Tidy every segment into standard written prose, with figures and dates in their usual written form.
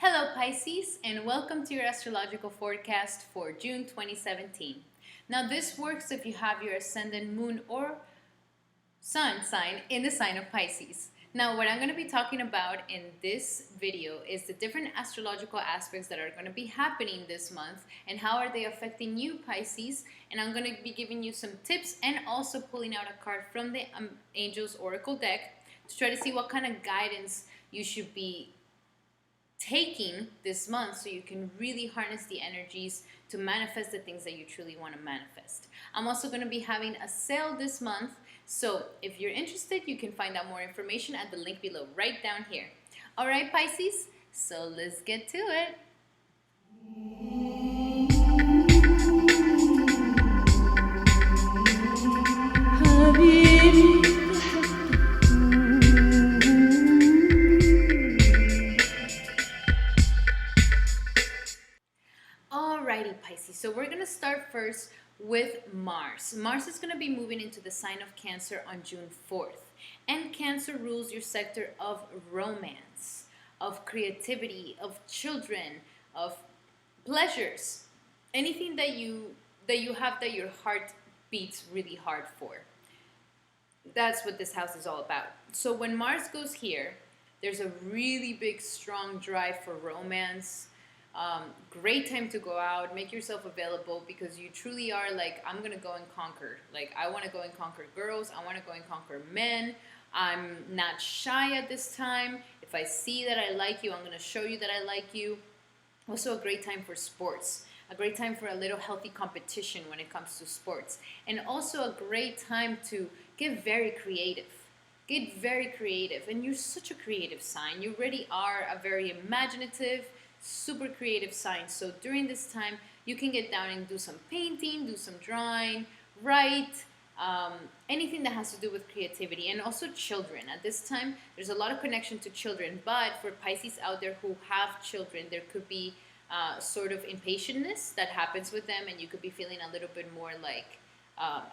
Hello Pisces, and welcome to your astrological forecast for June 2017. Now this works if you have your ascendant, moon, or sun sign in the sign of Pisces. Now what I'm going to be talking about in this video is the different astrological aspects that are going to be happening this month and how are they affecting you Pisces, and I'm going to be giving you some tips and also pulling out a card from the Angels Oracle deck to try to see what kind of guidance you should be taking this month so you can really harness the energies to manifest the things that you truly want to manifest. I'm also going to be having a sale this month, so if you're interested, you can find out more information at the link below, right down here. All right, Pisces, so let's get to it. Alrighty, Pisces, so we're going to start first with Mars. Mars is going to be moving into the sign of Cancer on June 4th. And Cancer rules your sector of romance, of creativity, of children, of pleasures. Anything that you have that your heart beats really hard for. That's what this house is all about. So when Mars goes here, there's a really big, strong drive for romance. Great time to go out, make yourself available, because you truly are like, I'm gonna go and conquer. Like, I want to go and conquer girls, I want to go and conquer men. I'm not shy at this time. If I see that I like you, I'm gonna show you that I like you. Also a great time for sports, a great time for a little healthy competition when it comes to sports, and also a great time to get very creative. Get very creative, and you're such a creative sign. You really are a very imaginative, super creative sign. So during this time, you can get down and do some painting, do some drawing, write, anything that has to do with creativity, and also children. At this time, there's a lot of connection to children, but for Pisces out there who have children, there could be sort of impatientness that happens with them, and you could be feeling a little bit more like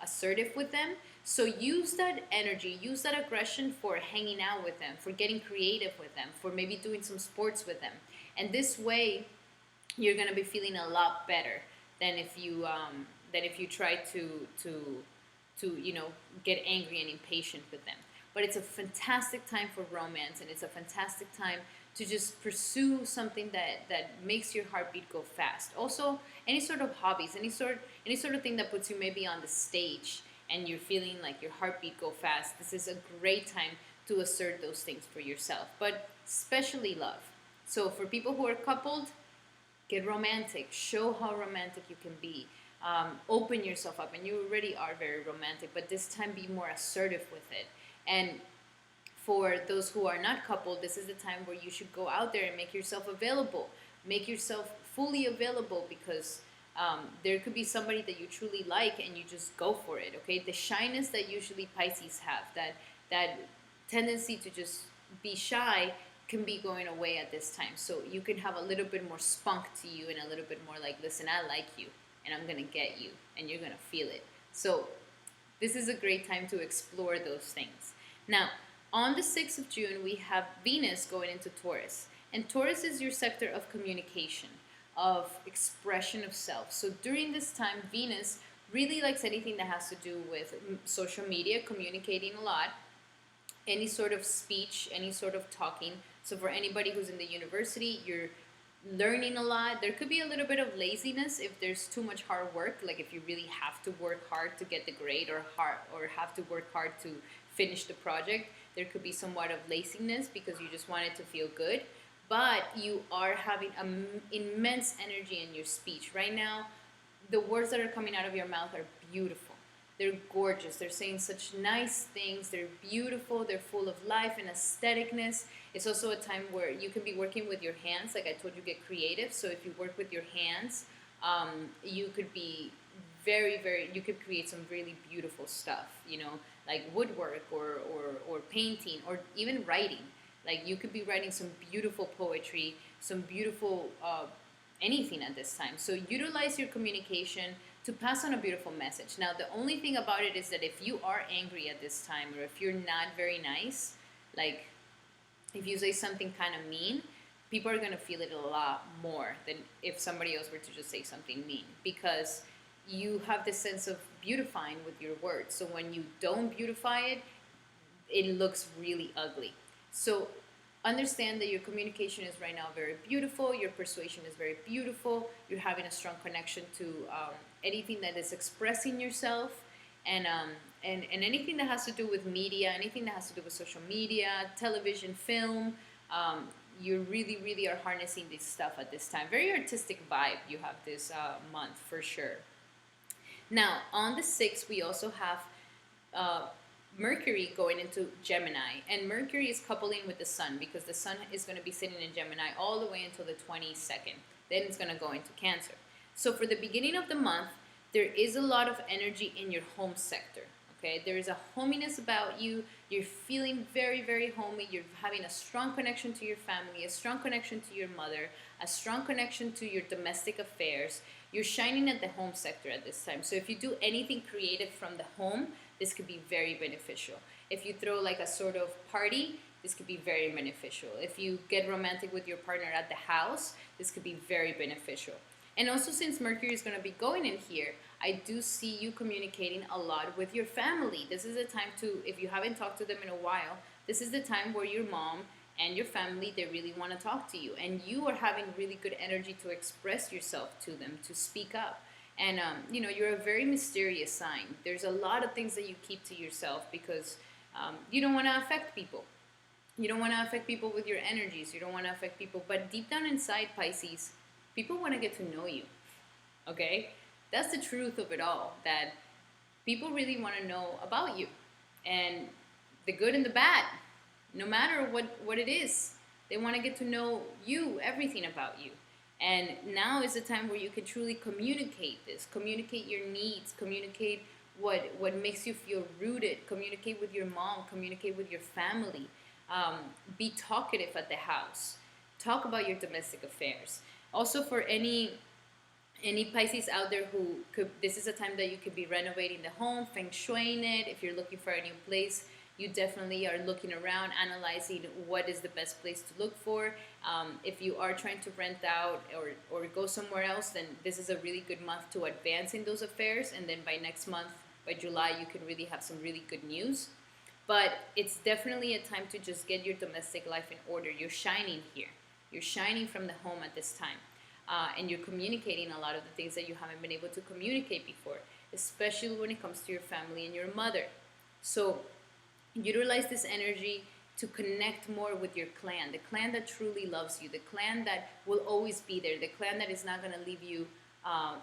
assertive with them. So use that energy, use that aggression for hanging out with them, for getting creative with them, for maybe doing some sports with them. And this way, you're gonna be feeling a lot better than if you try to get angry and impatient with them. But it's a fantastic time for romance, and it's a fantastic time to just pursue something that makes your heartbeat go fast. Also, any sort of hobbies, any sort of thing that puts you maybe on the stage and you're feeling like your heartbeat go fast. This is a great time to assert those things for yourself, but especially love. So for people who are coupled, get romantic. Show how romantic you can be. Open yourself up, and you already are very romantic, but this time be more assertive with it. And for those who are not coupled, this is the time where you should go out there and make yourself available. Make yourself fully available, because there could be somebody that you truly like, and you just go for it, okay? The shyness that usually Pisces have, that tendency to just be shy, can be going away at this time. So you can have a little bit more spunk to you, and a little bit more like, listen, I like you, and I'm gonna get you, and you're gonna feel it. So this is a great time to explore those things. Now, on the 6th of June, we have Venus going into Taurus. And Taurus is your sector of communication, of expression of self. So during this time, Venus really likes anything that has to do with social media, communicating a lot, any sort of speech, any sort of talking. So for anybody who's in the university, you're learning a lot. There could be a little bit of laziness if there's too much hard work, like if you really have to work hard to get the grade, or have to work hard to finish the project. There could be somewhat of laziness because you just want it to feel good, but you are having immense energy in your speech. Right now, the words that are coming out of your mouth are beautiful. They're gorgeous. They're saying such nice things. They're beautiful. They're full of life and aestheticness. It's also a time where you can be working with your hands. Like I told you, get creative. So if you work with your hands, you could be you could create some really beautiful stuff, like woodwork or painting, or even writing. Like you could be writing some beautiful poetry, some beautiful anything at this time. So utilize your communication to pass on a beautiful message. Now, the only thing about it is that if you are angry at this time, or if you're not very nice, like if you say something kind of mean, people are going to feel it a lot more than if somebody else were to just say something mean, because you have this sense of beautifying with your words. So when you don't beautify it, it looks really ugly. So understand that your communication is right now very beautiful, your persuasion is very beautiful, you're having a strong connection to anything that is expressing yourself, and, and anything that has to do with media, anything that has to do with social media, television, film. You really, really are harnessing this stuff at this time. Very artistic vibe you have this month for sure. Now, on the 6th, we also have Mercury going into Gemini, and Mercury is coupling with the Sun, because the Sun is going to be sitting in Gemini all the way until the 22nd. Then it's going to go into Cancer. So for the beginning of the month, there is a lot of energy in your home sector. Okay, there is a hominess about you. You're feeling very, very homey. You're having a strong connection to your family, a strong connection to your mother, a strong connection to your domestic affairs. You're shining at the home sector at this time. So if you do anything creative from the home, this could be very beneficial. If you throw like a sort of party, this could be very beneficial. If you get romantic with your partner at the house, this could be very beneficial. And also, since Mercury is going to be going in here, I do see you communicating a lot with your family. This is a time to, if you haven't talked to them in a while, this is the time where your mom and your family, they really want to talk to you. And you are having really good energy to express yourself to them, to speak up. And, you know, you're a very mysterious sign. There's a lot of things that you keep to yourself because you don't want to affect people. You don't want to affect people with your energies. You don't want to affect people. But deep down inside, Pisces, people want to get to know you, okay? That's the truth of it all, that people really want to know about you, and the good and the bad, no matter what it is. They want to get to know you, everything about you. And now is the time where you can truly communicate this, communicate your needs, communicate what makes you feel rooted, communicate with your mom, communicate with your family, be talkative at the house, talk about your domestic affairs. Also, for any Pisces out there who could, this is a time that you could be renovating the home, feng shuiing it. If you're looking for a new place, you definitely are looking around, analyzing what is the best place to look for. If you are trying to rent out or go somewhere else, then this is a really good month to advance in those affairs. And then by next month, by July, you can really have some really good news. But it's definitely a time to just get your domestic life in order. You're shining here. You're shining from the home at this time. And you're communicating a lot of the things that you haven't been able to communicate before, especially when it comes to your family and your mother. So utilize this energy to connect more with your clan, the clan that truly loves you, the clan that will always be there, the clan that is not going to leave you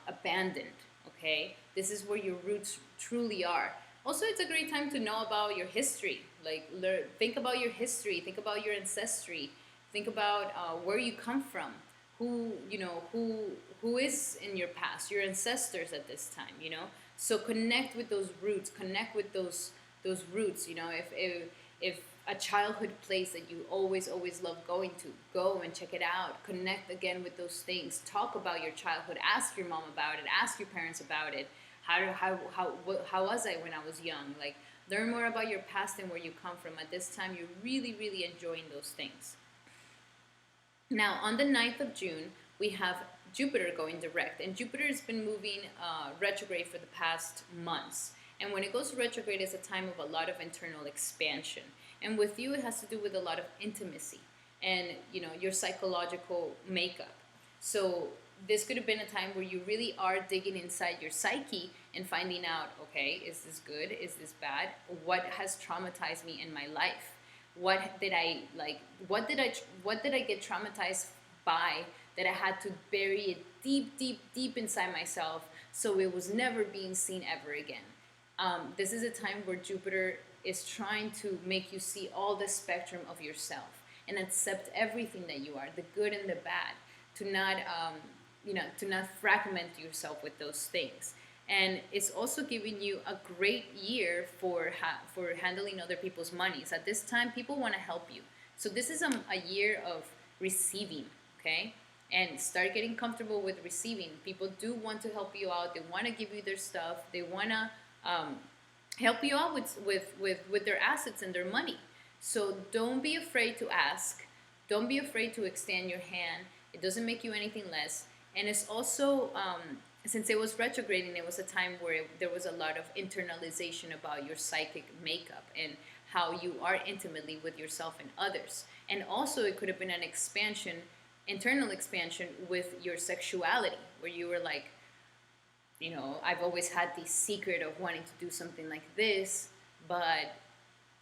abandoned, okay? This is where your roots truly are. Also, it's a great time to know about your history. Like, think about your history, think about your ancestry, think about where you come from, who is in your past, your ancestors at this time, you know? So connect with those roots, connect with those roots, you know? If a childhood place that you always love going to, go and check it out, connect again with those things, talk about your childhood, ask your mom about it, ask your parents about it. How was I when I was young? Like, learn more about your past and where you come from. At this time, you're really enjoying those things. Now, on the 9th of June, we have Jupiter going direct. And Jupiter has been moving retrograde for the past months. And when it goes retrograde, it's a time of a lot of internal expansion. And with you, it has to do with a lot of intimacy and, you know, your psychological makeup. So this could have been a time where you really are digging inside your psyche and finding out, okay, is this good? Is this bad? What has traumatized me in my life? What did I get traumatized by that I had to bury it deep inside myself so it was never being seen ever again? This is a time where Jupiter is trying to make you see all the spectrum of yourself and accept everything that you are, the good and the bad, to not fragment yourself with those things. And it's also giving you a great year for handling other people's monies. At this time, people want to help you. So this is a year of receiving, okay? And start getting comfortable with receiving. People do want to help you out. They want to give you their stuff. They want to help you out with their assets and their money. So don't be afraid to ask. Don't be afraid to extend your hand. It doesn't make you anything less. And it's also, since it was retrograding, it was a time where there was a lot of internalization about your psychic makeup and how you are intimately with yourself and others. And also, it could have been an expansion, internal expansion with your sexuality, where you were like, I've always had this secret of wanting to do something like this, but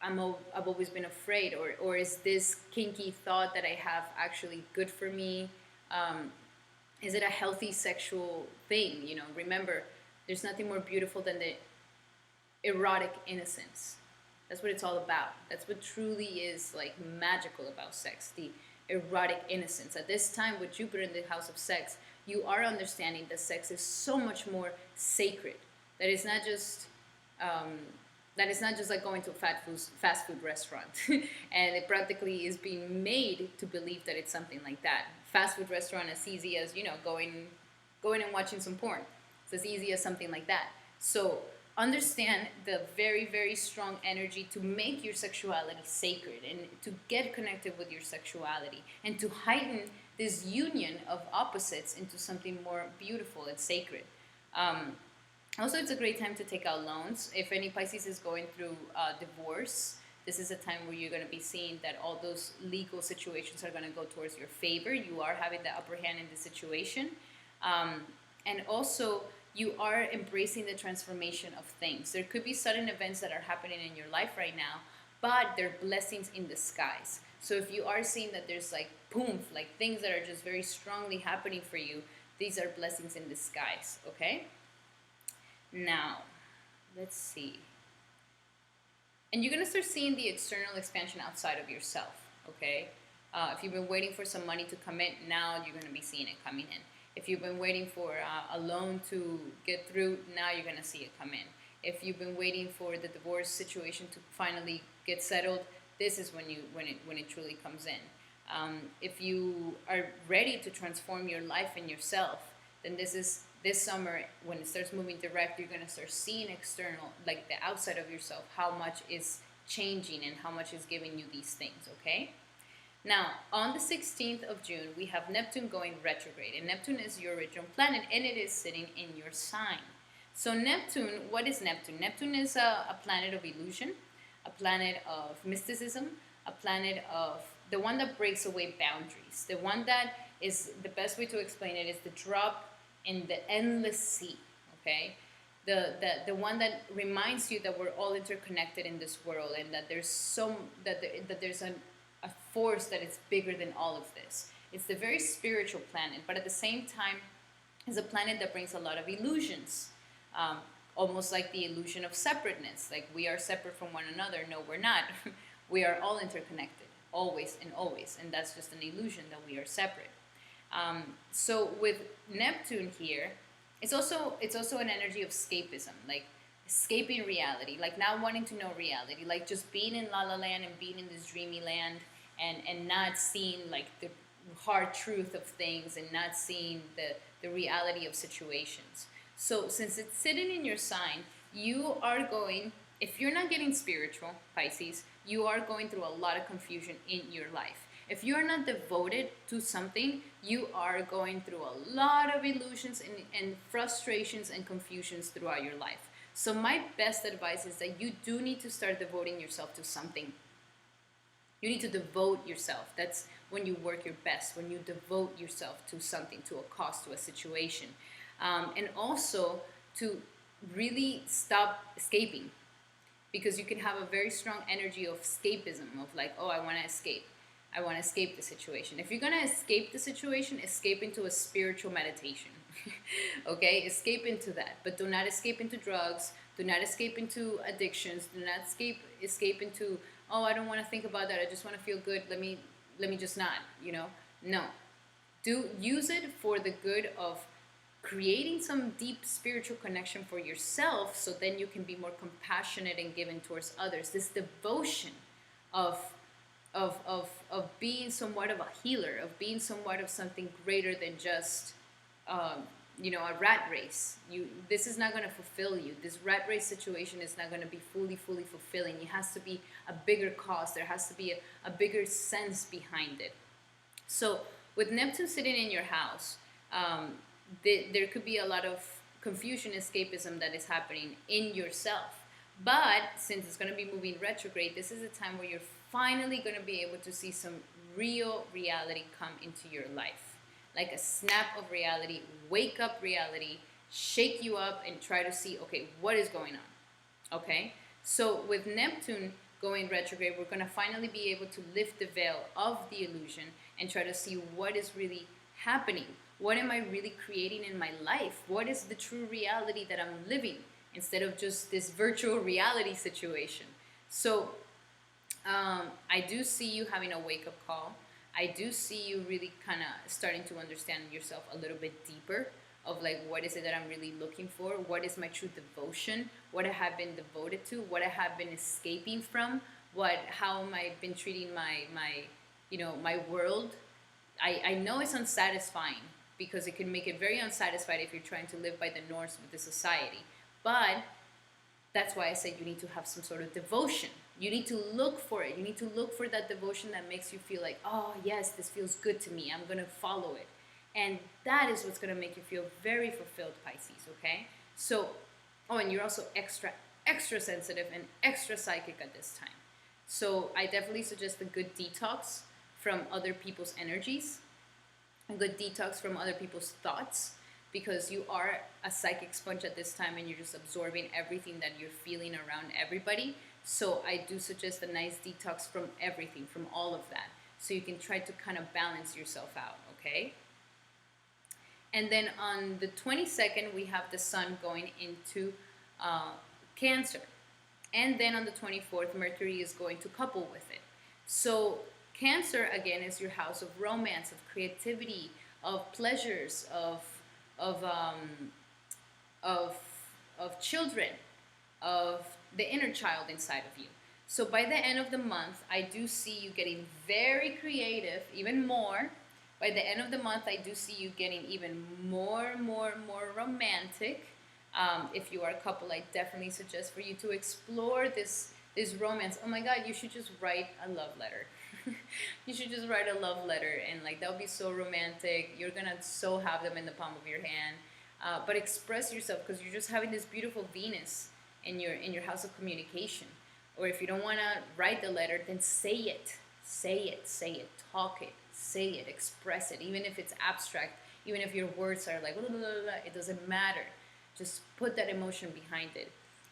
I've always been afraid, or is this kinky thought that I have actually good for me? Is it a healthy sexual thing? Remember, there's nothing more beautiful than the erotic innocence. That's what it's all about. That's what truly is like magical about sex, the erotic innocence. At this time, with Jupiter in the house of sex, you are understanding that sex is so much more sacred. That it's not just like going to a fast food restaurant, and it practically is being made to believe that it's something like that. Fast food restaurant as easy as going and watching some porn. It's as easy as something like that. So understand the very, very strong energy to make your sexuality sacred and to get connected with your sexuality and to heighten this union of opposites into something more beautiful and sacred. Also, it's a great time to take out loans. If any Pisces is going through divorce, this is a time where you're going to be seeing that all those legal situations are going to go towards your favor. You are having the upper hand in the situation. And also, you are embracing the transformation of things. There could be sudden events that are happening in your life right now, but they're blessings in disguise. So if you are seeing that there's like boom, like things that are just very strongly happening for you, these are blessings in disguise, okay? Now, let's see. And you're going to start seeing the external expansion outside of yourself, okay? If you've been waiting for some money to come in, now you're going to be seeing it coming in. If you've been waiting for a loan to get through, now you're going to see it come in. If you've been waiting for the divorce situation to finally get settled, this is when it truly comes in. If you are ready to transform your life and yourself, then this summer, when it starts moving direct, you're going to start seeing external, like the outside of yourself, how much is changing and how much is giving you these things, okay? Now, on the 16th of June, we have Neptune going retrograde. And Neptune is your original planet, and it is sitting in your sign. So Neptune, what is Neptune? Neptune is a planet of illusion, a planet of mysticism, a planet of the one that breaks away boundaries. The one that is, the best way to explain it is the drop in the endless sea, okay? The one that reminds you that we're all interconnected in this world and that there's that there's a force that is bigger than all of this. It's the very spiritual planet, but at the same time, it's a planet that brings a lot of illusions, almost like the illusion of separateness. Like we are separate from one another. No, we're not. We are all interconnected, always and always, and that's just an illusion that we are separate. So with Neptune here, it's also an energy of escapism, like escaping reality, like not wanting to know reality, like just being in La La Land and being in this dreamy land and not seeing like the hard truth of things and not seeing the reality of situations. So since it's sitting in your sign, you are going, if you're not getting spiritual, Pisces, you are going through a lot of confusion in your life. If you're not devoted to something, you are going through a lot of illusions and frustrations and confusions throughout your life. So my best advice is that you do need to start devoting yourself to something. You need to devote yourself. That's when you work your best, when you devote yourself to something, to a cause, to a situation. And also to really stop escaping, because you can have a very strong energy of escapism, of like, oh, I want to escape. I want to escape the situation. If you're going to escape the situation, escape into a spiritual meditation. Okay? Escape into that. But do not escape into drugs. Do not escape into addictions. Do not escape into, oh, I don't want to think about that. I just want to feel good. Let me just not, No. Use it for the good of creating some deep spiritual connection for yourself, so then you can be more compassionate and giving towards others. This devotion of being somewhat of a healer, of being somewhat of something greater than just a rat race. This is not going to fulfill you. This rat race situation is not going to be fully fulfilling. It has to be a bigger cause. There has to be a bigger sense behind it. So with Neptune sitting in your house, there could be a lot of confusion, escapism that is happening in yourself. But since it's going to be moving retrograde, this is a time where you're finally going to be able to see some real reality come into your life. Like a snap of reality, wake up reality, shake you up and try to see, okay, what is going on? Okay? So with Neptune going retrograde, we're going to finally be able to lift the veil of the illusion and try to see what is really happening. What am I really creating in my life? What is the true reality that I'm living instead of just this virtual reality situation? So I do see you having a wake-up call. I do see you really kind of starting to understand yourself a little bit deeper of like, what is it that I'm really looking for? What is my true devotion? What I have been devoted to? What I have been escaping from? How am I been treating my world? I know it's unsatisfying because it can make it very unsatisfied if you're trying to live by the norms of the society. But that's why I said you need to have some sort of devotion. You need to look for it. You need to look for that devotion that makes you feel like, oh, yes, this feels good to me. I'm going to follow it. And that is what's going to make you feel very fulfilled, Pisces, okay? So, oh, and you're also extra sensitive and extra psychic at this time. So I definitely suggest a good detox from other people's energies, a good detox from other people's thoughts, because you are a psychic sponge at this time and you're just absorbing everything that you're feeling around everybody. So I do suggest a nice detox from everything, from all of that, so you can try to kind of balance yourself out, okay? And then on the 22nd, we have the sun going into Cancer. And then on the 24th, Mercury is going to couple with it. So Cancer, again, is your house of romance, of creativity, of pleasures, of children, of the inner child inside of you. So by the end of the month, I do see you getting very creative, even more. By the end of the month, I do see you getting even more romantic. If you are a couple, I definitely suggest for you to explore this romance. Oh my God, you should just write a love letter. You should just write a love letter, and like that would be so romantic. You're gonna so have them in the palm of your hand. But express yourself, because you're just having this beautiful Venus in your house of communication. Or if you don't want to write the letter, then say it, talk it, say it, express it. Even if it's abstract, even if your words are like blah, blah, blah, blah, it doesn't matter. Just put that emotion behind it.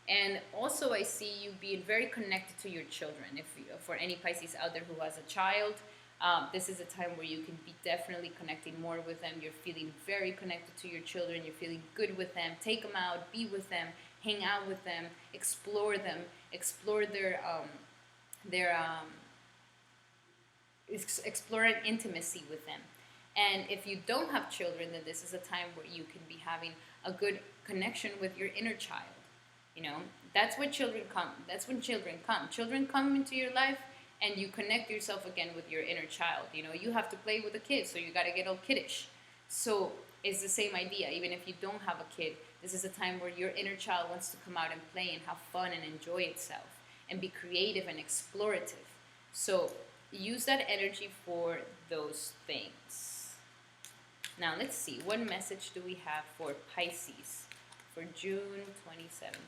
And also, I see you being very connected to your children. For any Pisces out there who has a child, this is a time where you can be definitely connecting more with them. You're feeling very connected to your children. You're feeling good with them. Take them out, be with them, hang out with them, explore explore an intimacy with them. And if you don't have children, then this is a time where you can be having a good connection with your inner child. You know, that's when children come. Children come into your life, and you connect yourself again with your inner child. You know, you have to play with a kid, so you got to get all kiddish. So it's the same idea. Even if you don't have a kid, this is a time where your inner child wants to come out and play and have fun and enjoy itself and be creative and explorative. So use that energy for those things. Now let's see, what message do we have for Pisces for June 2017?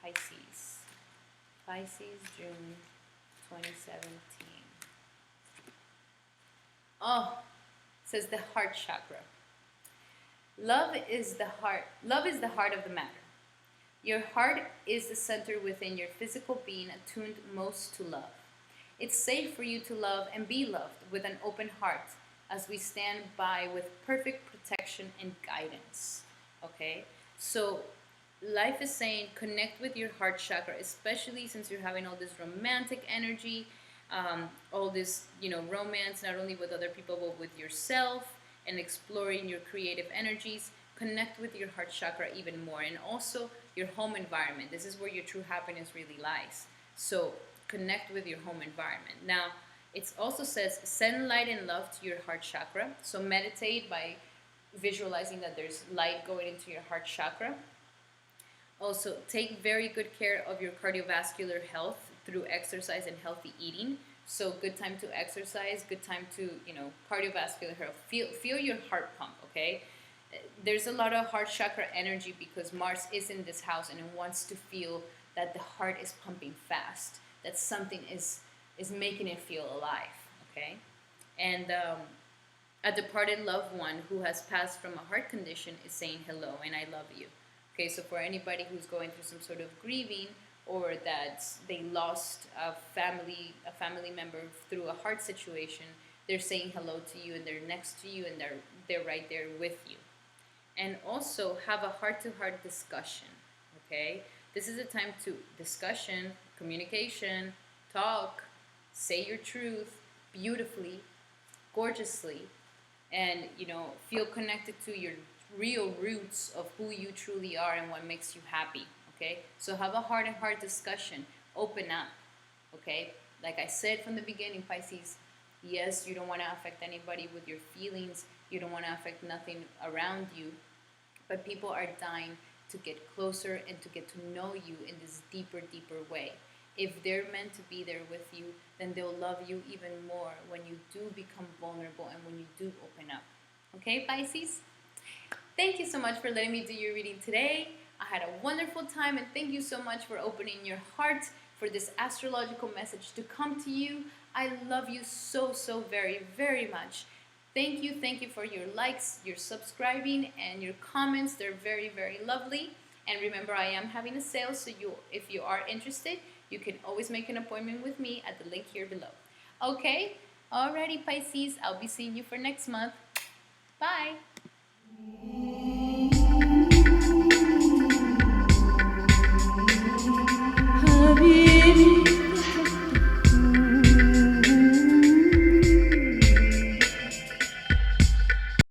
Pisces, June 2017. Oh, it says the heart chakra. Love is the heart of the matter. Your heart is the center within your physical being, attuned most to love. It's safe for you to love and be loved with an open heart, as we stand by with perfect protection and guidance. Okay? So life is saying connect with your heart chakra, especially since you're having all this romantic energy, all this, romance, not only with other people, but with yourself, and exploring your creative energies. Connect with your heart chakra even more, and also your home environment. This is where your true happiness really lies. So connect with your home environment. Now, it also says send light and love to your heart chakra. So meditate by visualizing that there's light going into your heart chakra. Also, take very good care of your cardiovascular health. through exercise and healthy eating. So good time to exercise, good time to, cardiovascular health. Feel your heart pump, okay? There's a lot of heart chakra energy because Mars is in this house and it wants to feel that the heart is pumping fast, that something is making it feel alive, okay? And a departed loved one who has passed from a heart condition is saying hello and I love you. Okay, so for anybody who's going through some sort of grieving or that they lost a family member through a heart situation, they're saying hello to you and they're next to you and they're right there with you. And also have a heart-to-heart discussion, okay? This is a time to discussion, communication, talk, say your truth beautifully, gorgeously, and feel connected to your real roots of who you truly are and what makes you happy, okay? So have a heart-to-heart discussion, open up, okay? Like I said from the beginning, Pisces, yes, you don't want to affect anybody with your feelings, you don't want to affect nothing around you, but people are dying to get closer and to get to know you in this deeper way. If they're meant to be there with you, then they'll love you even more when you do become vulnerable and when you do open up. Okay, Pisces? Thank you so much for letting me do your reading today. I had a wonderful time and thank you so much for opening your heart for this astrological message to come to you. I love you so very much. Thank you for your likes, your subscribing, and your comments. They're very lovely. And remember, I am having a sale, so if you are interested, you can always make an appointment with me at the link here below. Okay? Alrighty, Pisces. I'll be seeing you for next month. Bye!